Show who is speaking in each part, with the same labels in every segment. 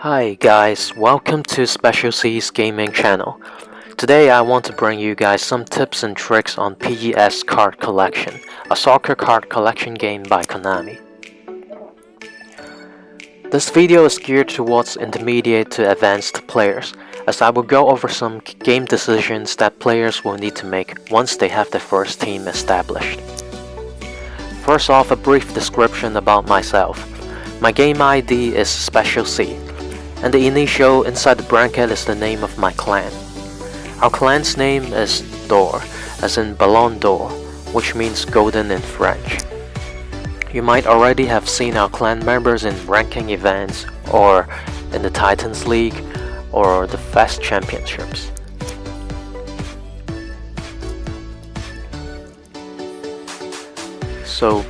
Speaker 1: Hi guys, welcome to Special C's gaming channel. Today I want to bring you guys some tips and tricks on PES Card Collection, a soccer card collection game by Konami. This video is geared towards intermediate to advanced players, as I will go over some game decisions that players will need to make once they have their first team established. First off, a brief description about myself. My game ID is Special C, and the initial inside the bracket is the name of my clan. Our clan's name is d'Or, as in Ballon d'Or, which means golden in French. You might already have seen our clan members in ranking events, or in the Titans League, or the Fest Championships. So,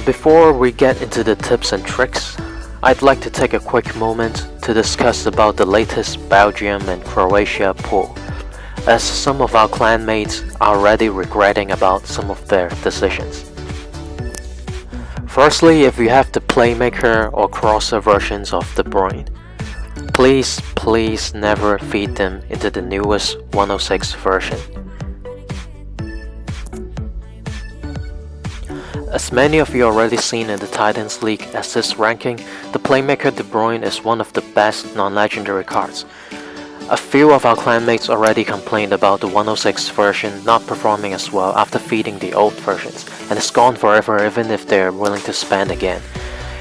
Speaker 1: before we get into the tips and tricks, I'd like to take a quick moment to discuss about the latest Belgium and Croatia pool, as some of our clanmates are already regretting about some of their decisions. Firstly, if you have the Playmaker or Crosser versions of De Bruyne, please never feed them into the newest 106 version. As many of you already seen in the Titans League assist ranking, the Playmaker De Bruyne is one of the best non-legendary cards. A few of our clanmates already complained about the 106 version not performing as well after feeding the old versions, and it's gone forever even if they're willing to spend again.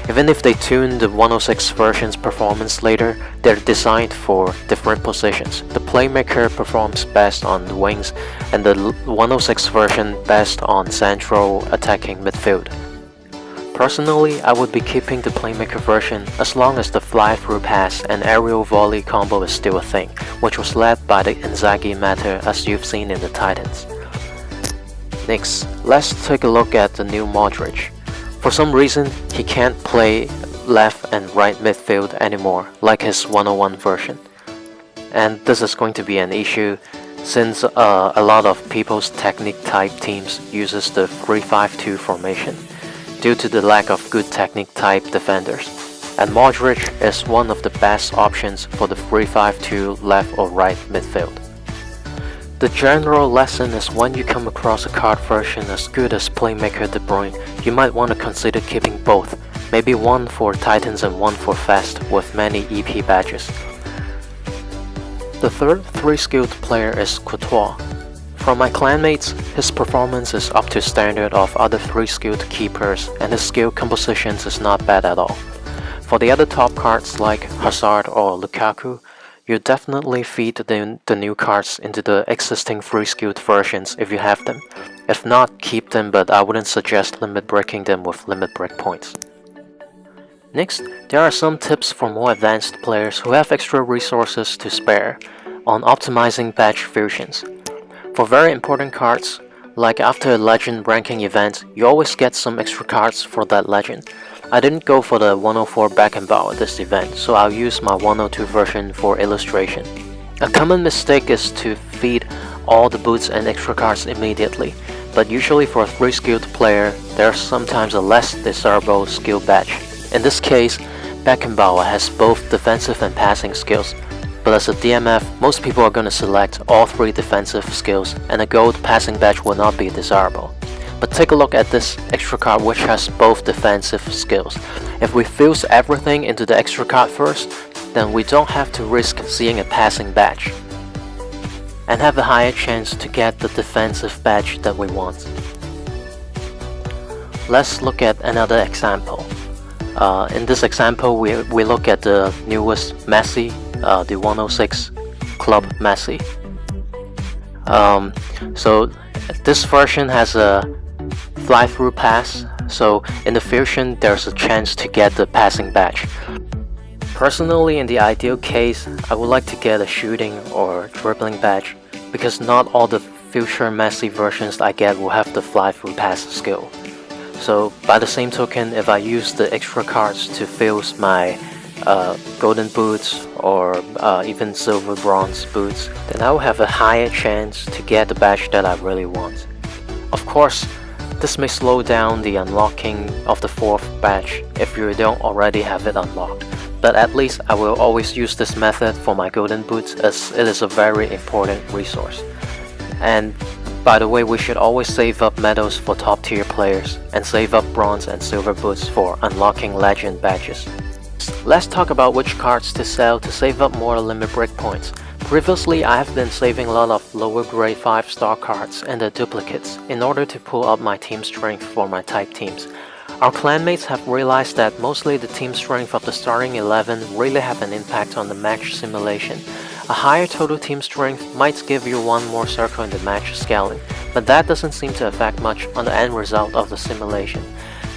Speaker 1: Even if they tune the 106 version's performance later, they're designed for different positions. The Playmaker performs best on the wings, and the 106 version best on central attacking midfield. Personally, I would be keeping the Playmaker version as long as the fly-through pass and aerial volley combo is still a thing, which was led by the Inzaghi meta as you've seen in the Titans. Next, let's take a look at the new Modric. For some reason, he can't play left and right midfield anymore like his 101 version. And this is going to be an issue since a lot of people's technique type teams uses the 3-5-2 formation due to the lack of good technique type defenders. And Modric is one of the best options for the 3-5-2 left or right midfield. The general lesson is when you come across a card version as good as Playmaker De Bruyne, you might want to consider keeping both, maybe one for Titans and one for Fest with many EP badges. The third 3-skilled player is Courtois. From my clanmates, his performance is up to standard of other 3-skilled keepers and his skill compositions is not bad at all. For the other top cards like Hazard or Lukaku, you definitely feed the new cards into the existing 3-skilled versions if you have them. If not, keep them, but I wouldn't suggest limit breaking them with limit break points. Next, there are some tips for more advanced players who have extra resources to spare on optimizing badge fusions. For very important cards, like after a legend ranking event, you always get some extra cards for that legend. I didn't go for the 104 Beckenbauer this event, so I'll use my 102 version for illustration. A common mistake is to feed all the boots and extra cards immediately, but usually for a 3-skilled player, there's sometimes a less desirable skill badge. In this case, Beckenbauer has both defensive and passing skills, but as a DMF, most people are going to select all 3 defensive skills, and a gold passing badge will not be desirable. But take a look at this extra card which has both defensive skills. If we fuse everything into the extra card first, then we don't have to risk seeing a passing badge and have a higher chance to get the defensive badge that we want. Let's look at another example. In this example, we look at the newest Messi, the 106 Club Messi. So this version has a fly-through pass, so in the fusion there's a chance to get the passing badge. Personally, in the ideal case, I would like to get a shooting or dribbling badge, because not all the future Messi versions I get will have the fly-through pass skill. So by the same token, if I use the extra cards to fuse my golden boots or even silver bronze boots, then I will have a higher chance to get the badge that I really want. Of course, This may slow down the unlocking of the 4th badge if you don't already have it unlocked, but at least I will always use this method for my golden boots as it is a very important resource. And by the way, we should always save up medals for top tier players and save up bronze and silver boots for unlocking legend badges. Let's talk about which cards to sell to save up more limit break points. Previously, I have been saving a lot of lower grade 5-star cards and their duplicates in order to pull up my team strength for my type teams. Our clanmates have realized that mostly the team strength of the starting 11 really have an impact on the match simulation. A higher total team strength might give you one more circle in the match scaling, but that doesn't seem to affect much on the end result of the simulation.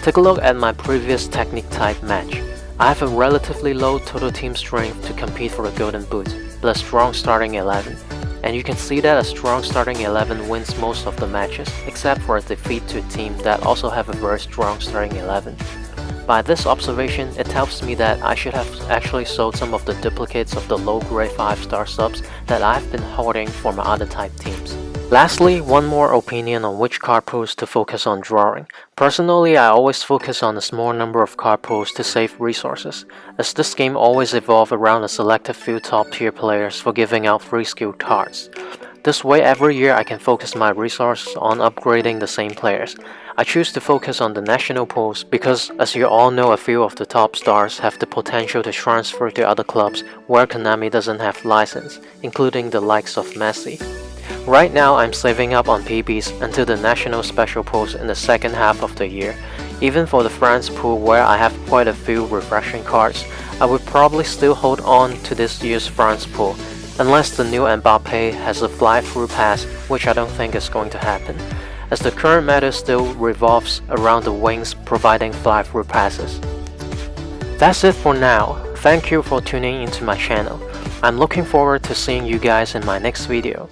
Speaker 1: Take a look at my previous technique type match. I have a relatively low total team strength to compete for the golden boot, but a strong starting 11. And you can see that a strong starting 11 wins most of the matches, except for a defeat to a team that also have a very strong starting 11. By this observation, it tells me that I should have actually sold some of the duplicates of the low grade 5-star subs that I've been hoarding for my other type teams. Lastly, one more opinion on which card pools to focus on drawing. Personally, I always focus on a small number of card pools to save resources, as this game always evolves around a selected few top tier players for giving out free skilled cards. This way, every year I can focus my resources on upgrading the same players. I choose to focus on the national pools because, as you all know, a few of the top stars have the potential to transfer to other clubs where Konami doesn't have license, including the likes of Messi. Right now, I'm saving up on PBs until the national special pools in the second half of the year. Even for the France pool where I have quite a few refreshing cards, I would probably still hold on to this year's France pool, unless the new Mbappe has a fly-through pass, which I don't think is going to happen, as the current meta still revolves around the wings providing fly-through passes. That's it for now. Thank you for tuning into my channel. I'm looking forward to seeing you guys in my next video.